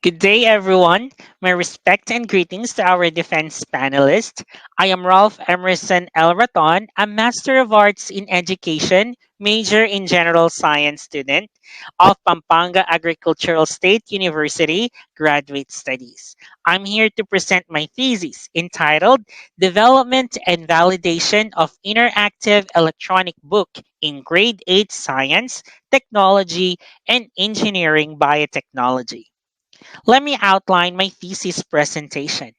Good day, everyone. My respect and greetings to our defense panelists. I am Ralph Emerson L. Raton, a Master of Arts in Education, major in General Science student of Pampanga Agricultural State University Graduate Studies. I'm here to present my thesis entitled Development and Validation of Interactive Electronic Book in Grade 8 Science, Technology, and Engineering Biotechnology. Let me outline my thesis presentation.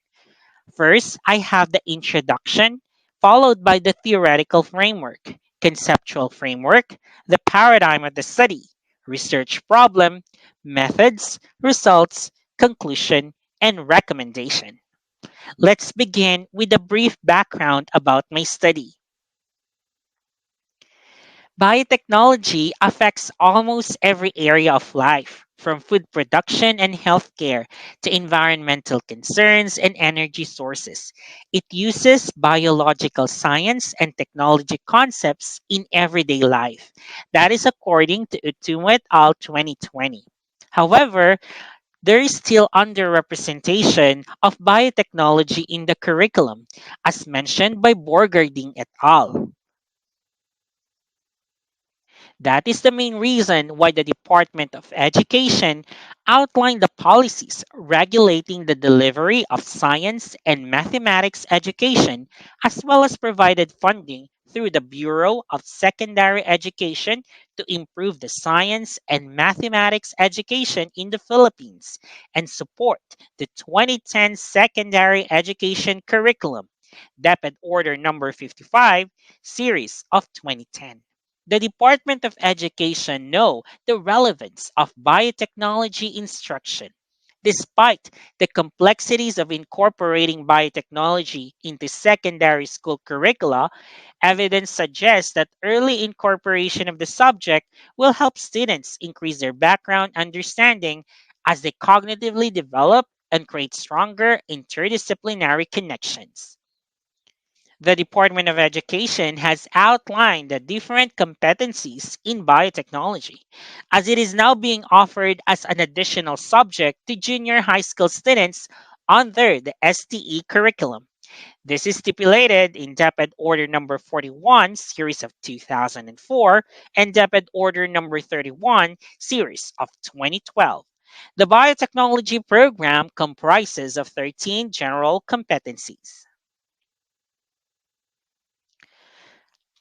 First, I have the introduction, followed by the theoretical framework, conceptual framework, the paradigm of the study, research problem, methods, results, conclusion, and recommendation. Let's begin with a brief background about my study. Biotechnology affects almost every area of life, from food production and healthcare to environmental concerns and energy sources. It uses biological science and technology concepts in everyday life. That is according to Utumo et al. 2020. However, there is still underrepresentation of biotechnology in the curriculum, as mentioned by Borgarding et al. That is the main reason why the Department of Education outlined the policies regulating the delivery of science and mathematics education, as well as provided funding through the Bureau of Secondary Education to improve the science and mathematics education in the Philippines and support the 2010 Secondary Education Curriculum, DepEd Order Number 55, Series of 2010. The Department of Education know the relevance of biotechnology instruction. Despite the complexities of incorporating biotechnology into secondary school curricula, evidence suggests that early incorporation of the subject will help students increase their background understanding as they cognitively develop and create stronger interdisciplinary connections. The Department of Education has outlined the different competencies in biotechnology, as it is now being offered as an additional subject to junior high school students under the STE curriculum. This is stipulated in DepEd Order Number 41, Series of 2004, and DepEd Order Number 31, Series of 2012. The biotechnology program comprises of 13 general competencies.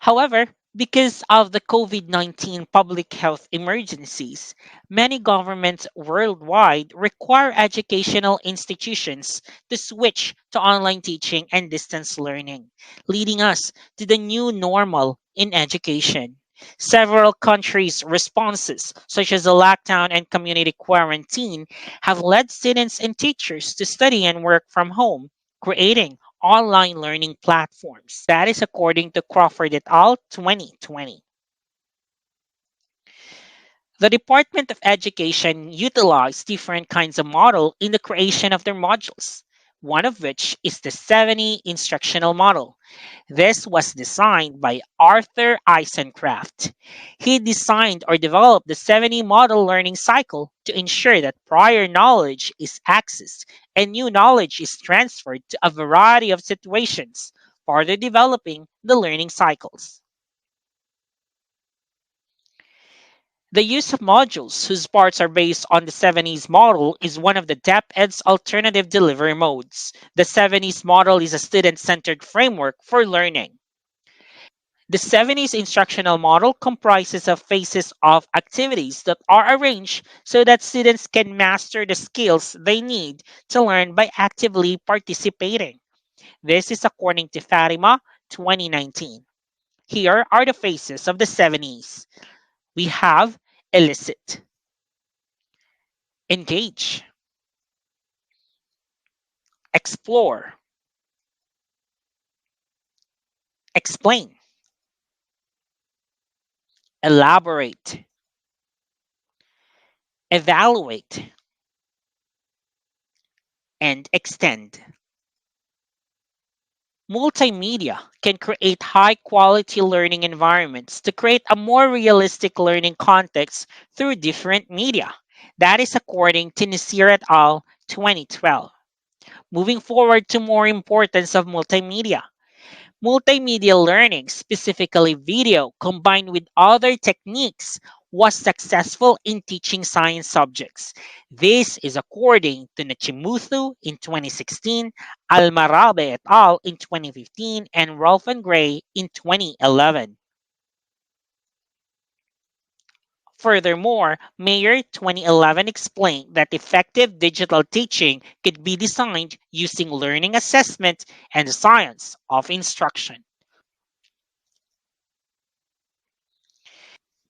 However, because of the COVID 19 public health emergencies, many governments worldwide require educational institutions to switch to online teaching and distance learning, leading us to the new normal in education. Several countries' responses, such as the lockdown and community quarantine, have led students and teachers to study and work from home, creating online learning platforms. That is according to Crawford et al. 2020. The Department of Education utilized different kinds of model in the creation of their modules, one of which is the 70 instructional model. This was designed by Arthur Eisencraft. He designed or developed the 70 model learning cycle to ensure that prior knowledge is accessed and new knowledge is transferred to a variety of situations, further developing the learning cycles. The use of modules whose parts are based on the 70s model is one of the DepEd's alternative delivery modes. The 70s model is a student centered framework for learning. The 70s instructional model comprises of phases of activities that are arranged so that students can master the skills they need to learn by actively participating. This is according to Fatima 2019. Here are the phases of the 70s. We have elicit, engage, explore, explain, elaborate, evaluate, and extend. Multimedia can create high quality learning environments to create a more realistic learning context through different media. That is according to Nasir et al. 2012. Moving forward to more importance of multimedia. Multimedia learning, specifically video, combined with other techniques, was successful in teaching science subjects. This is according to Nachimuthu in 2016, Almarabe et al. In 2015, and Rolf and Gray in 2011. Furthermore, Mayer 2011 explained that effective digital teaching could be designed using learning assessment and the science of instruction.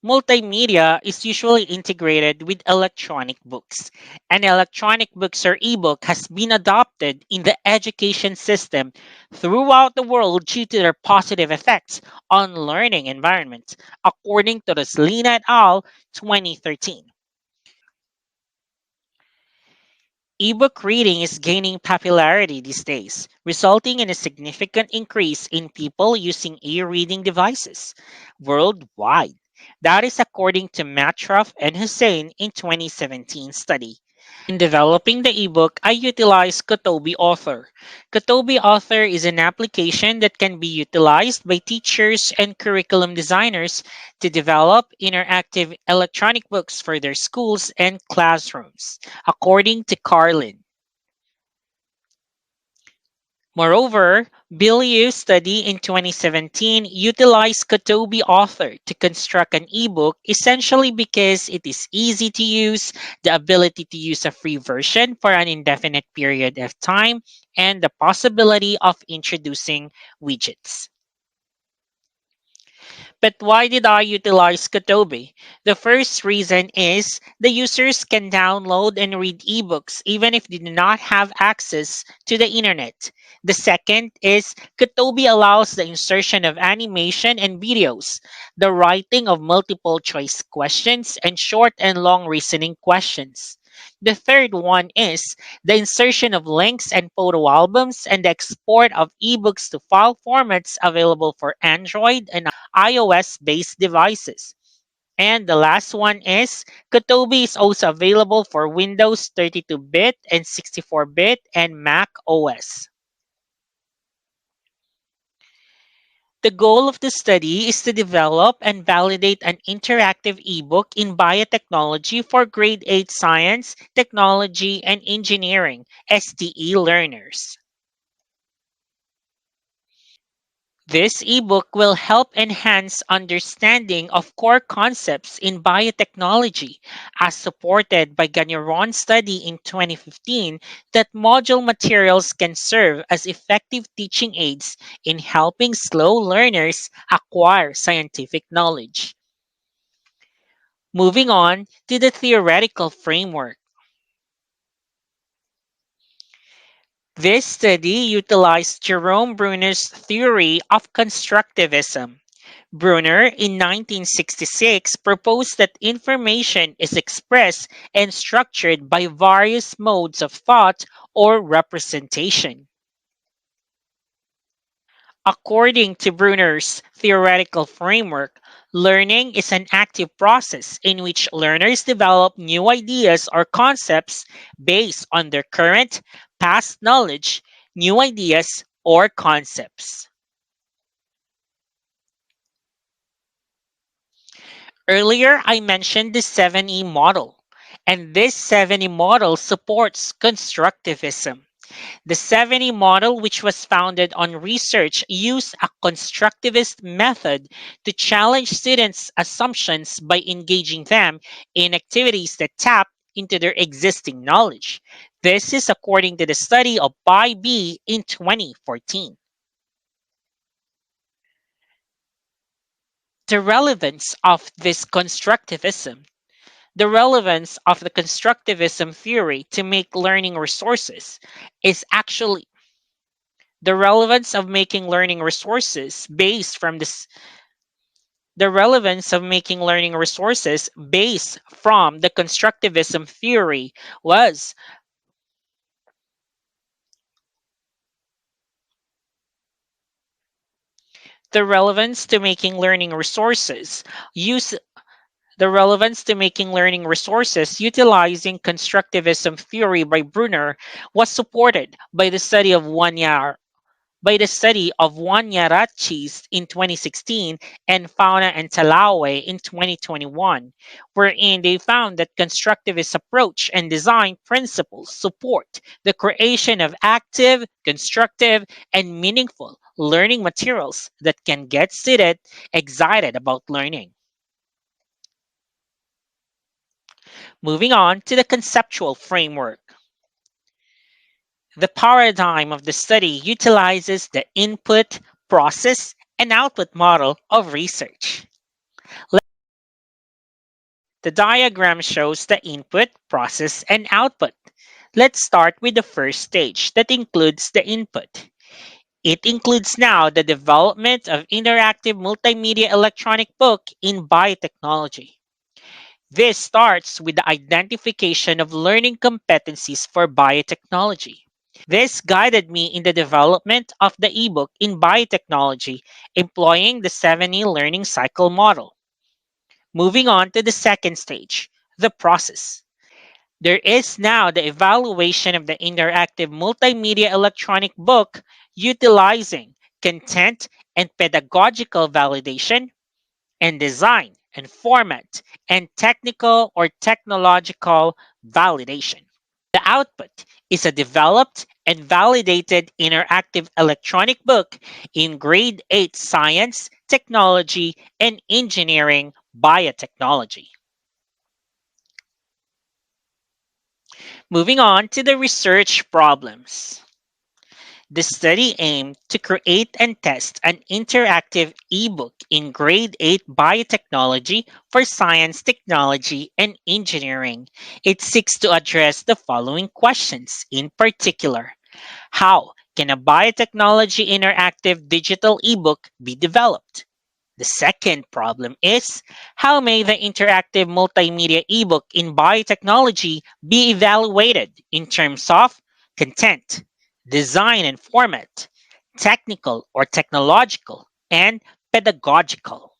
Multimedia is usually integrated with electronic books. And electronic books or ebook has been adopted in the education system throughout the world due to their positive effects on learning environments, according to the Selena et al. 2013. Ebook reading is gaining popularity these days, resulting in a significant increase in people using e-reading devices worldwide. That is according to Matroff and Hussein in 2017 study. In developing the ebook, I utilized Kotobi Author. Kotobi Author is an application that can be utilized by teachers and curriculum designers to develop interactive electronic books for their schools and classrooms, according to Carlin. Moreover, Bill Yu's study in 2017 utilized Kotobi Author to construct an ebook essentially because it is easy to use, the ability to use a free version for an indefinite period of time, and the possibility of introducing widgets. But why did I utilize Kotobi? The first reason is the users can download and read ebooks even if they do not have access to the internet. The second is Kotobi allows the insertion of animation and videos, the writing of multiple choice questions, and short and long reasoning questions. The third one is the insertion of links and photo albums and the export of ebooks to file formats available for Android and iOS based devices. And the last one is Kotobi is also available for Windows 32-bit and 64-bit and Mac OS. The goal of the study is to develop and validate an interactive ebook in biotechnology for grade 8 science, technology, and engineering STE learners. This ebook will help enhance understanding of core concepts in biotechnology, as supported by Gagneron's study in 2015 that module materials can serve as effective teaching aids in helping slow learners acquire scientific knowledge. Moving on to the theoretical framework. This study utilized Jerome Bruner's theory of constructivism. Brunner, in 1966, proposed that information is expressed and structured by various modes of thought or representation. According to Brunner's theoretical framework, learning is an active process in which learners develop new ideas or concepts based on their current, past knowledge, new ideas, or concepts. Earlier, I mentioned the 7E model, and this 7E model supports constructivism. The 7E model, which was founded on research, used a constructivist method to challenge students' assumptions by engaging them in activities that tap into their existing knowledge. This is according to the study of Bai B in 2014. The relevance of this constructivism. The relevance of the constructivism theory to make learning resources is actually the relevance of making learning resources based from this the relevance of making learning resources based from the constructivism theory was the relevance to making learning resources use The relevance to making learning resources utilizing constructivism theory by Brunner was supported by the study of Wanyarachis in 2016 and Fauna and Talawe in 2021, wherein they found that constructivist approach and design principles support the creation of active, constructive, and meaningful learning materials that can get students excited about learning. Moving on to the conceptual framework. The paradigm of the study utilizes the input, process, and output model of research. The diagram shows the input, process, and output. Let's start with the first stage that includes the input. It includes now the development of interactive multimedia electronic book in biotechnology. This starts with the identification of learning competencies for biotechnology. This guided me in the development of the ebook in biotechnology, employing the 7E learning cycle model. Moving on to the second stage, the process. There is now the evaluation of the interactive multimedia electronic book utilizing content and pedagogical validation and design and format and technical or technological validation. The output is a developed and validated interactive electronic book in grade 8 science, technology, and engineering biotechnology. Moving on to the research problems. The study aimed to create and test an interactive ebook in grade 8 biotechnology for science, technology, and engineering. It seeks to address the following questions in particular. How can a biotechnology interactive digital ebook be developed? The second problem is how may the interactive multimedia ebook in biotechnology be evaluated in terms of content, design and format, technical or technological, and pedagogical.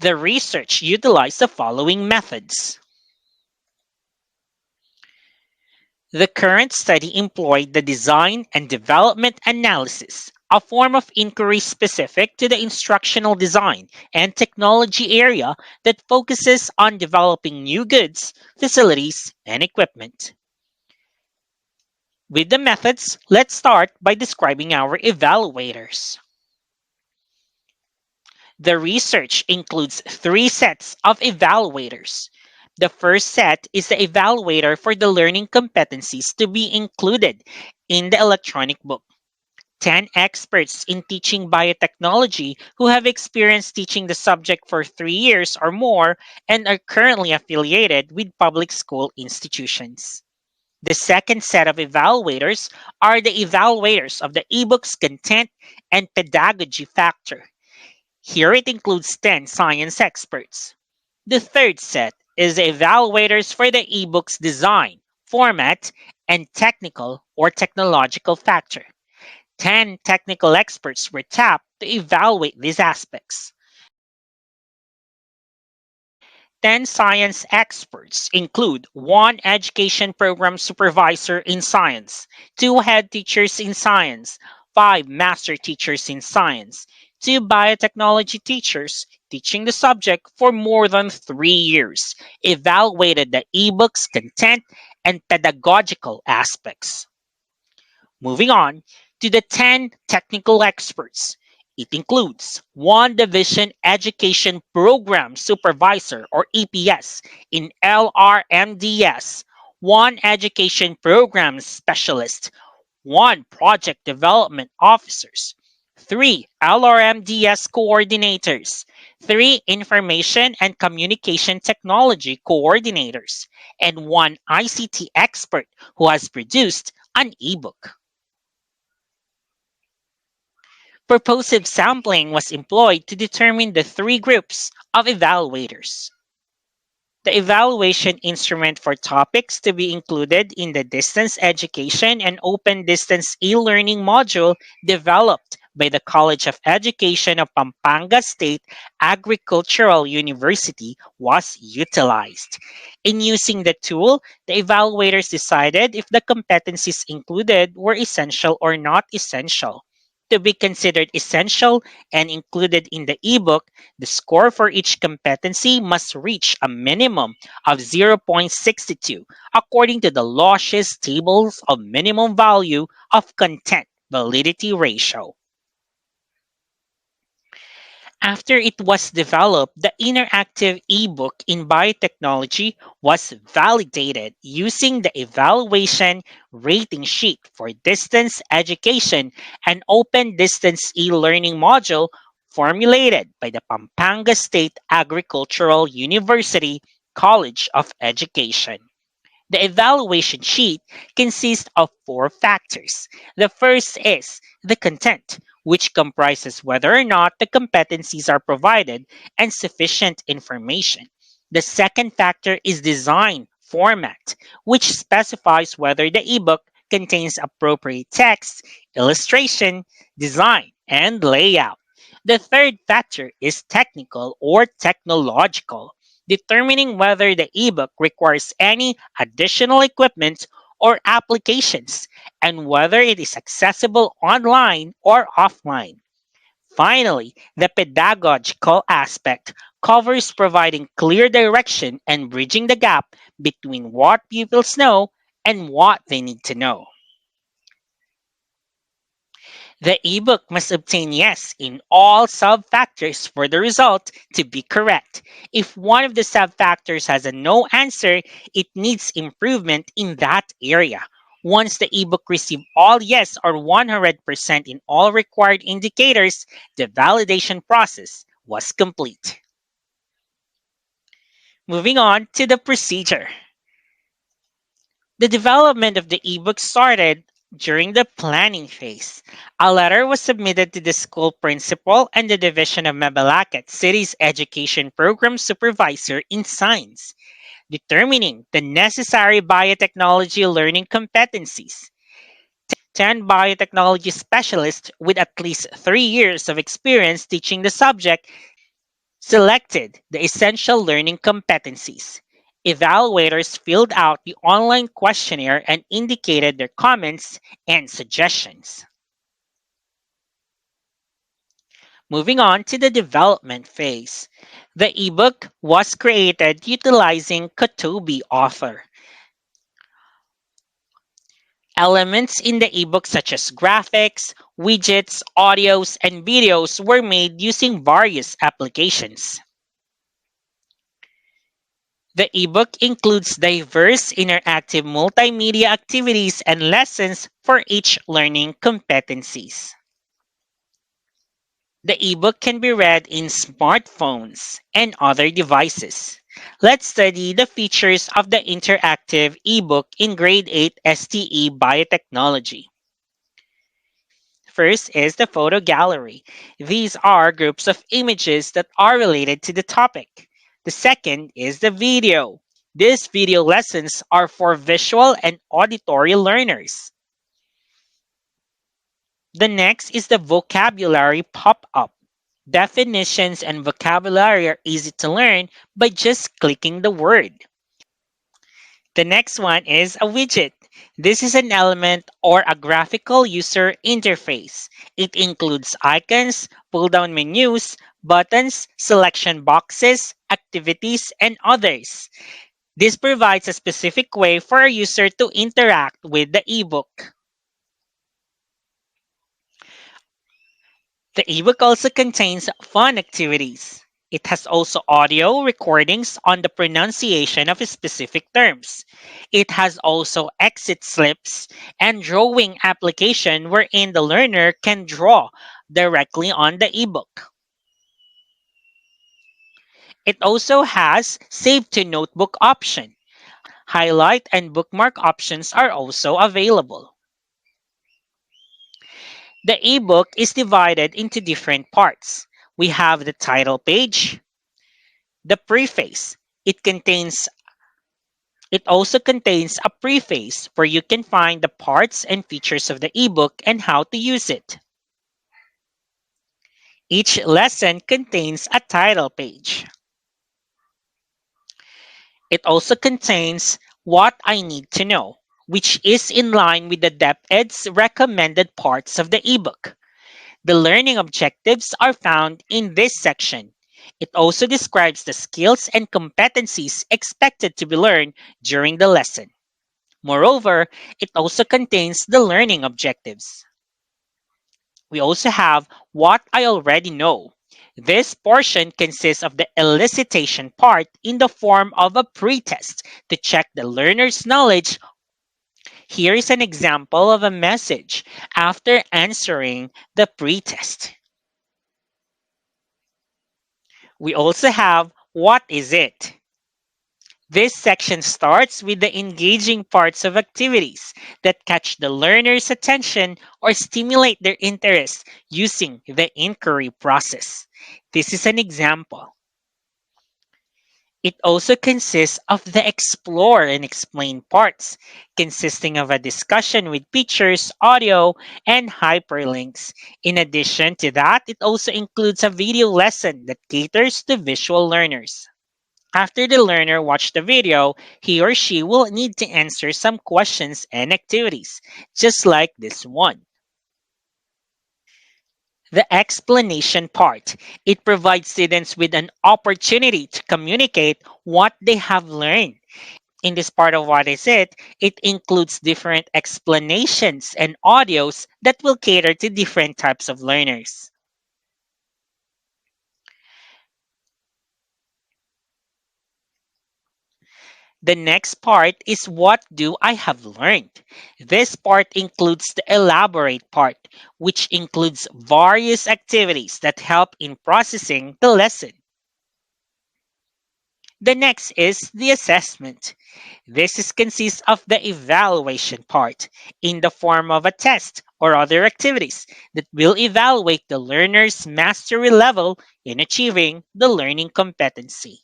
The research utilized the following methods. The current study employed the design and development analysis, a form of inquiry specific to the instructional design and technology area that focuses on developing new goods, facilities, and equipment. With the methods, let's start by describing our evaluators. The research includes three sets of evaluators. The first set is the evaluator for the learning competencies to be included in the electronic book. 10 experts in teaching biotechnology who have experience teaching the subject for 3 years or more and are currently affiliated with public school institutions. The second set of evaluators are the evaluators of the ebook's content and pedagogy factor. Here it includes 10 science experts. The third set is the evaluators for the ebook's design, format, and technical or technological factor. 10 technical experts were tapped to evaluate these aspects. 10 science experts include one education program supervisor in science, two head teachers in science, five master teachers in science, two biotechnology teachers teaching the subject for more than 3 years, evaluated the ebook's content and pedagogical aspects. Moving on to the 10 technical experts. It includes one division education program supervisor or EPS in LRMDS, one education program specialist, one project development officers, three LRMDS coordinators, three information and communication technology coordinators, and one ICT expert who has produced an ebook. Purposive sampling was employed to determine the three groups of evaluators. The evaluation instrument for topics to be included in the distance education and open distance e-learning module developed by the College of Education of Pampanga State Agricultural University was utilized. In using the tool, the evaluators decided if the competencies included were essential or not essential. To be considered essential and included in the ebook, the score for each competency must reach a minimum of 0.62 according to the Losch's tables of minimum value of content validity ratio. After it was developed, the interactive ebook in biotechnology was validated using the evaluation rating sheet for distance education and open distance e-learning module formulated by the Pampanga State Agricultural University College of Education. The evaluation sheet consists of four factors. The first is the content, which comprises whether or not the competencies are provided and sufficient information. The second factor is design format, which specifies whether the ebook contains appropriate text, illustration, design, and layout. The third factor is technical or technological, determining whether the ebook requires any additional equipment or applications and whether it is accessible online or offline. Finally, the pedagogical aspect covers providing clear direction and bridging the gap between what pupils know and what they need to know. The ebook must obtain yes in all sub-factors for the result to be correct. If one of the sub-factors has a no answer, it needs improvement in that area. Once the ebook received all yes or 100% in all required indicators, the validation process was complete. Moving on to the procedure. The development of the ebook started during the planning phase. A letter was submitted to the school principal and the Division of Mabalacat City's Education Program Supervisor in Science, determining the necessary biotechnology learning competencies. 10 biotechnology specialists with at least 3 years of experience teaching the subject selected the essential learning competencies. Evaluators filled out the online questionnaire and indicated their comments and suggestions. Moving on to the development phase. The ebook was created utilizing Kotobi Author. Elements in the ebook such as graphics, widgets, audios, and videos were made using various applications. The ebook includes diverse interactive multimedia activities and lessons for each learning competencies. The ebook can be read in smartphones and other devices. Let's study the features of the interactive ebook in Grade 8 STE Biotechnology. First is the photo gallery. These are groups of images that are related to the topic. The second is the video. These video lessons are for visual and auditory learners. The next is the vocabulary pop-up. Definitions and vocabulary are easy to learn by just clicking the word. The next one is a widget. This is an element or a graphical user interface. It includes icons, pull-down menus, buttons, selection boxes, activities, and others. This provides a specific way for a user to interact with the ebook. The ebook also contains fun activities. It has also audio recordings on the pronunciation of specific terms. It has also exit slips and drawing application wherein the learner can draw directly on the ebook. It also has save to notebook option. Highlight and bookmark options are also available. The ebook is divided into different parts. We have the title page, the preface. It also contains a preface where you can find the parts and features of the ebook and how to use it. Each lesson contains a title page. It also contains what I need to know, which is in line with the DepEd's recommended parts of the ebook. The learning objectives are found in this section. It also describes the skills and competencies expected to be learned during the lesson. Moreover, it also contains the learning objectives. We also have what I already know. This portion consists of the elicitation part in the form of a pretest to check the learner's knowledge. Here is an example of a message after answering the pretest. We also have what is it? This section starts with the engaging parts of activities that catch the learner's attention or stimulate their interest using the inquiry process. This is an example. It also consists of the explore and explain parts, consisting of a discussion with pictures, audio, and hyperlinks. In addition to that, it also includes a video lesson that caters to visual learners. After the learner watched the video, he or she will need to answer some questions and activities, just like this one. The explanation part. It provides students with an opportunity to communicate what they have learned. In this part of what is it includes different explanations and audios that will cater to different types of learners. The next part is what do I have learned? This part includes the elaborate part, which includes various activities that help in processing the lesson. The next is the assessment. Consists of the evaluation part in the form of a test or other activities that will evaluate the learner's mastery level in achieving the learning competency.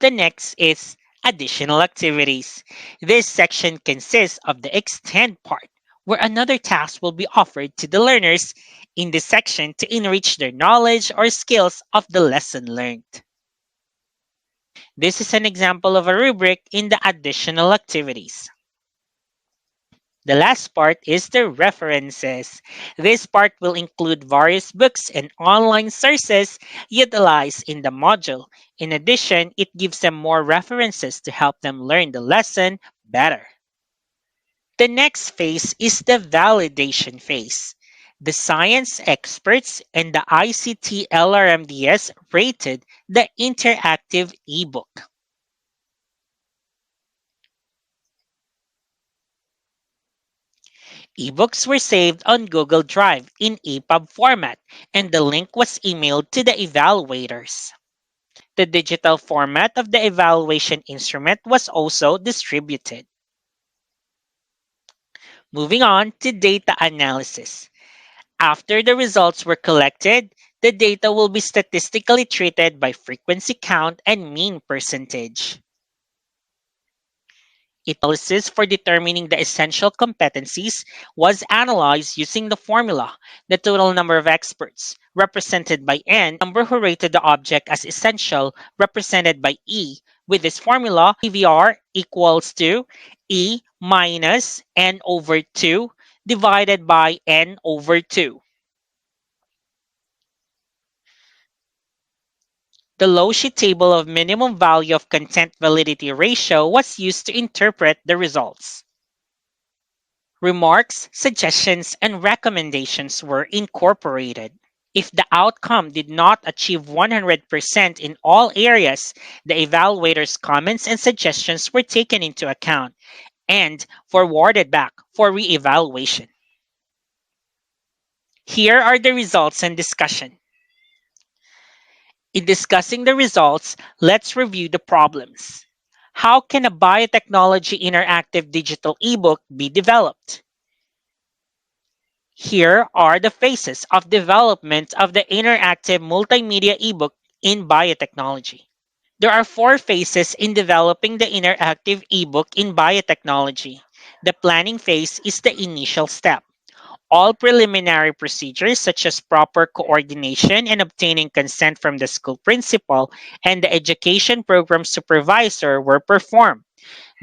The next is additional activities. This section consists of the extend part, where another task will be offered to the learners in this section to enrich their knowledge or skills of the lesson learned. This is an example of a rubric in the additional activities. The last part is the references. This part will include various books and online sources utilized in the module. In addition, it gives them more references to help them learn the lesson better. The next phase is the validation phase. The science experts and the ICT LRMDS rated the interactive ebook. Ebooks were saved on Google Drive in EPUB format, and the link was emailed to the evaluators. The digital format of the evaluation instrument was also distributed. Moving on to data analysis. After the results were collected, the data will be statistically treated by frequency count and mean percentage. Analysis for determining the essential competencies was analyzed using the formula, the total number of experts, represented by N, number who rated the object as essential, represented by E. With this formula, PVR equals to E minus N over 2 divided by N over 2. The low sheet table of minimum value of content validity ratio was used to interpret the results. Remarks, suggestions, and recommendations were incorporated. If the outcome did not achieve 100% in all areas, the evaluator's comments and suggestions were taken into account and forwarded back for re-evaluation. Here are the results and discussion. In discussing the results, let's review the problems. How can a biotechnology interactive digital ebook be developed? Here are the phases of development of the interactive multimedia ebook in biotechnology. There are 4 phases in developing the interactive ebook in biotechnology. The planning phase is the initial step. All preliminary procedures, such as proper coordination and obtaining consent from the school principal and the education program supervisor, were performed.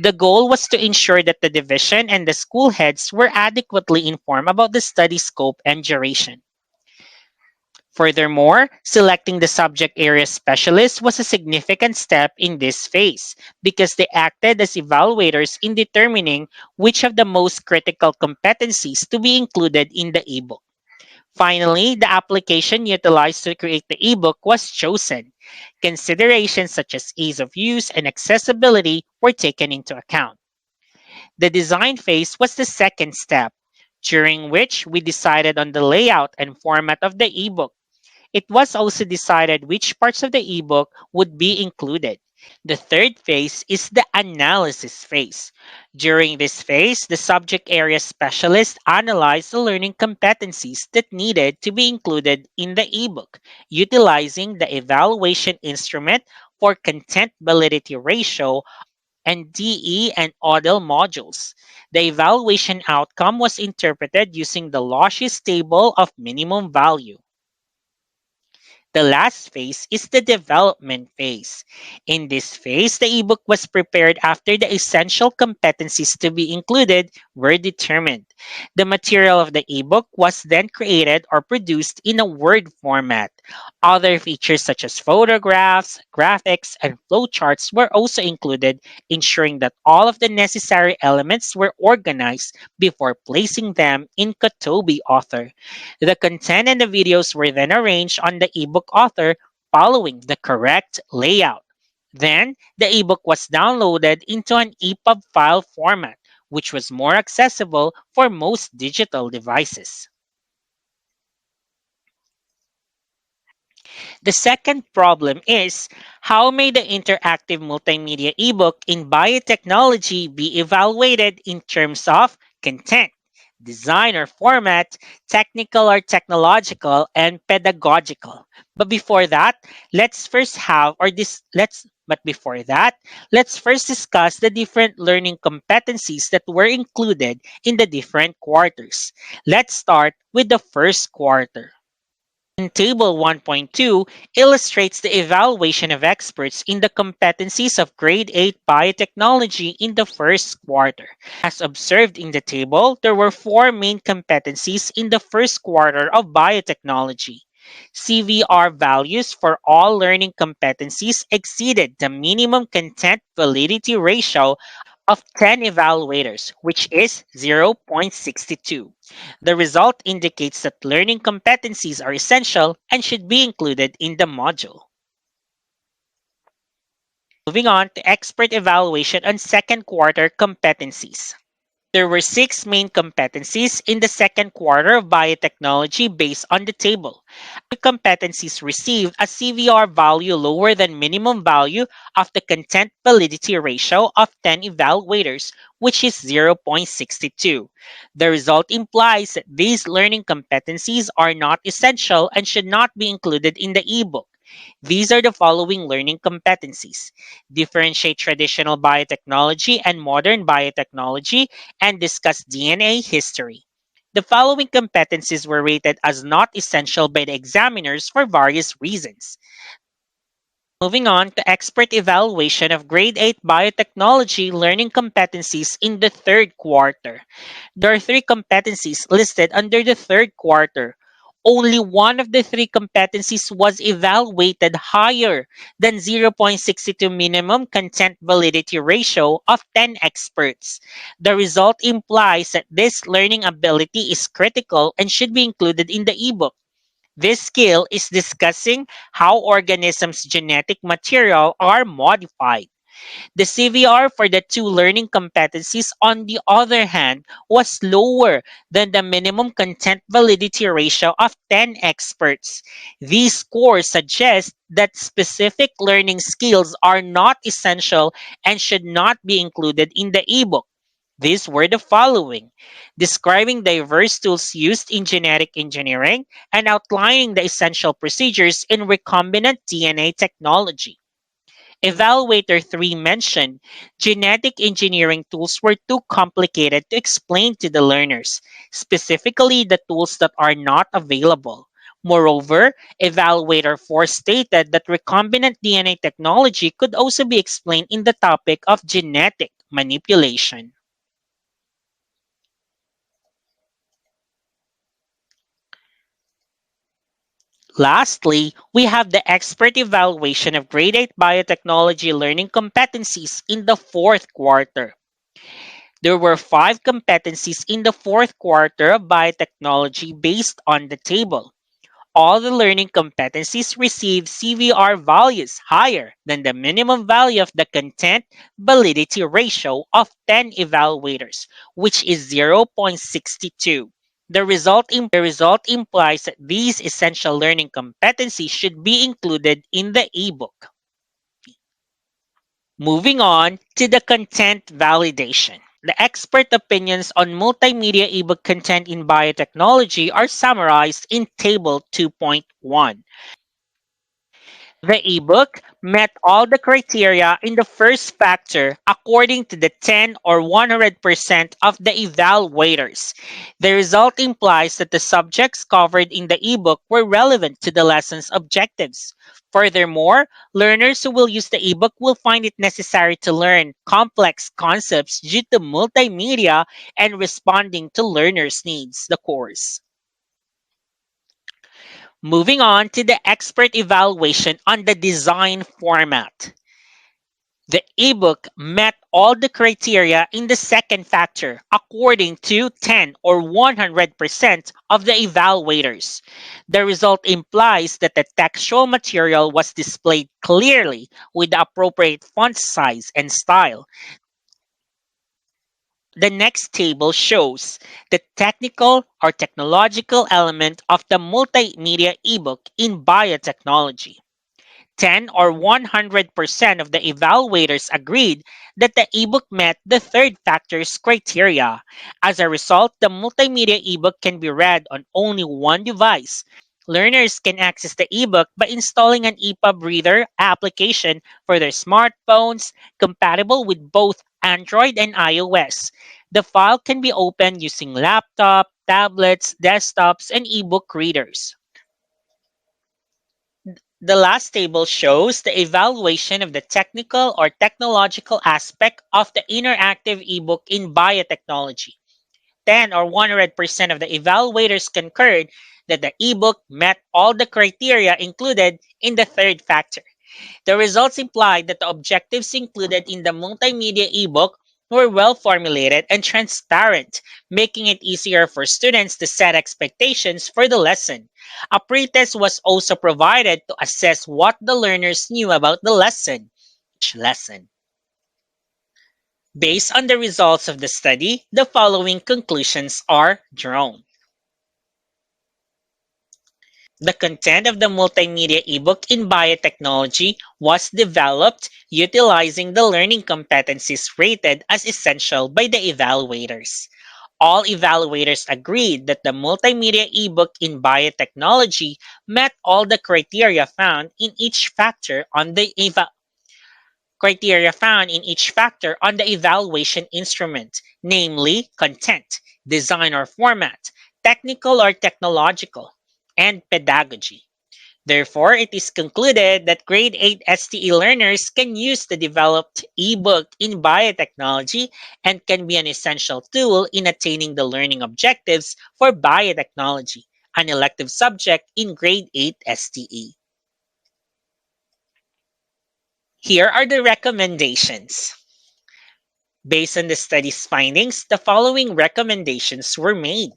The goal was to ensure that the division and the school heads were adequately informed about the study scope and duration. Furthermore, selecting the subject area specialist was a significant step in this phase because they acted as evaluators in determining which of the most critical competencies to be included in the ebook. Finally, the application utilized to create the ebook was chosen. Considerations such as ease of use and accessibility were taken into account. The design phase was the second step, during which we decided on the layout and format of the ebook. It was also decided which parts of the ebook would be included. The third phase is the analysis phase. During this phase, the subject area specialist analyzed the learning competencies that needed to be included in the ebook, utilizing the evaluation instrument for content validity ratio and DE and ODEL modules. The evaluation outcome was interpreted using the Losch's table of minimum value. The last phase is the development phase. In this phase, the ebook was prepared after the essential competencies to be included were determined. The material of the ebook was then created or produced in a Word format. Other features such as photographs, graphics, and flowcharts were also included, ensuring that all of the necessary elements were organized before placing them in Kotobi Author. The content and the videos were then arranged on the ebook author following the correct layout. Then, the ebook was downloaded into an EPUB file format, which was more accessible for most digital devices. The second problem is how may the interactive multimedia ebook in biotechnology be evaluated in terms of content, design or format, technical or technological, and pedagogical. But before that, let's first have or this let's but before that, let's first discuss the different learning competencies that were included in the different quarters. Let's start with the first quarter. In Table 1.2 illustrates the evaluation of experts in the competencies of Grade 8 biotechnology in the first quarter. As observed in the table, there were four main competencies in the first quarter of biotechnology. CVR values for all learning competencies exceeded the minimum content validity ratio of 10 evaluators, which is 0.62. The result indicates that learning competencies are essential and should be included in the module. Moving on to expert evaluation on second quarter competencies. There were six main competencies in the second quarter of biotechnology based on the table. Competencies received a CVR value lower than minimum value of the content validity ratio of 10 evaluators, which is 0.62. The result implies that these learning competencies are not essential and should not be included in the ebook. These are the following learning competencies: differentiate traditional biotechnology and modern biotechnology, and discuss DNA history. The following competencies were rated as not essential by the examiners for various reasons. Moving on to expert evaluation of Grade 8 biotechnology learning competencies in the third quarter. There are three competencies listed under the third quarter. Only one of the three competencies was evaluated higher than 0.62 minimum content validity ratio of 10 experts. The result implies that this learning ability is critical and should be included in the ebook. This skill is discussing how organisms' genetic material are modified. The CVR for the two learning competencies, on the other hand, was lower than the minimum content validity ratio of 10 experts. These scores suggest that specific learning skills are not essential and should not be included in the ebook. These were the following: describing diverse tools used in genetic engineering and outlining the essential procedures in recombinant DNA technology. Evaluator 3 mentioned genetic engineering tools were too complicated to explain to the learners, specifically the tools that are not available. Moreover, Evaluator 4 stated that recombinant DNA technology could also be explained in the topic of genetic manipulation. Lastly, we have the expert evaluation of grade 8 biotechnology learning competencies in the fourth quarter. There were five competencies in the fourth quarter of biotechnology based on the table. All the learning competencies receive CVR values higher than the minimum value of the content validity ratio of 10 evaluators, which is 0.62. The result implies that these essential learning competencies should be included in the ebook. Moving on to the content validation. The expert opinions on multimedia ebook content in biotechnology are summarized in Table 2.1. The ebook met all the criteria in the first factor according to the 10 or 100% of the evaluators. The result implies that the subjects covered in the ebook were relevant to the lesson's objectives. Furthermore, learners who will use the ebook will find it necessary to learn complex concepts due to multimedia and responding to learners' needs, the course. Moving on to the expert evaluation on the design format. The ebook met all the criteria in the second factor according to 10 or 100% of the evaluators. The result implies that the textual material was displayed clearly with the appropriate font size and style. The next table shows the technical or technological element of the multimedia ebook in biotechnology. 10 or 100% of the evaluators agreed that the ebook met the third factor's criteria. As a result, the multimedia ebook can be read on only one device. Learners can access the ebook by installing an EPUB reader application for their smartphones compatible with both Android and iOS. The file can be opened using laptop, tablets, desktops, and ebook readers. The last table shows the evaluation of the technical or technological aspect of the interactive ebook in biotechnology. 10 or 100% of the evaluators concurred that the ebook met all the criteria included in the third factor. The results implied that the objectives included in the multimedia ebook were well formulated and transparent, making it easier for students to set expectations for the lesson. A pretest was also provided to assess what the learners knew about the lesson. Each lesson. Based on the results of the study, the following conclusions are drawn. The content of the multimedia ebook in biotechnology was developed utilizing the learning competencies rated as essential by the evaluators. All evaluators agreed that the multimedia ebook in biotechnology met all the criteria found in each factor on the evaluation instrument, namely content, design or format, technical or technological, and pedagogy. Therefore, it is concluded that grade 8 STE learners can use the developed ebook in biotechnology and can be an essential tool in attaining the learning objectives for biotechnology, an elective subject in grade 8 STE. Here are the recommendations. Based on the study's findings, the following recommendations were made.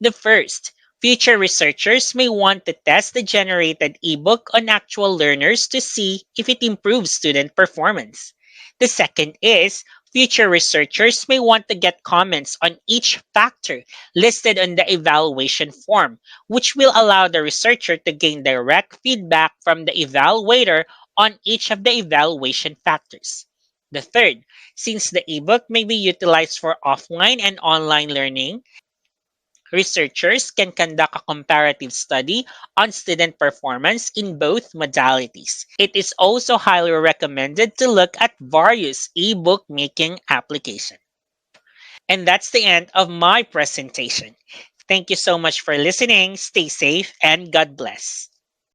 The first, future researchers may want to test the generated ebook on actual learners to see if it improves student performance. The second is, future researchers may want to get comments on each factor listed on the evaluation form, which will allow the researcher to gain direct feedback from the evaluator on each of the evaluation factors. The third, since the ebook may be utilized for offline and online learning, Researchers can conduct a comparative study on student performance in both modalities. It is also highly recommended to look at various ebook making applications. And that's the end of my presentation. Thank you so much for listening. Stay safe and God bless.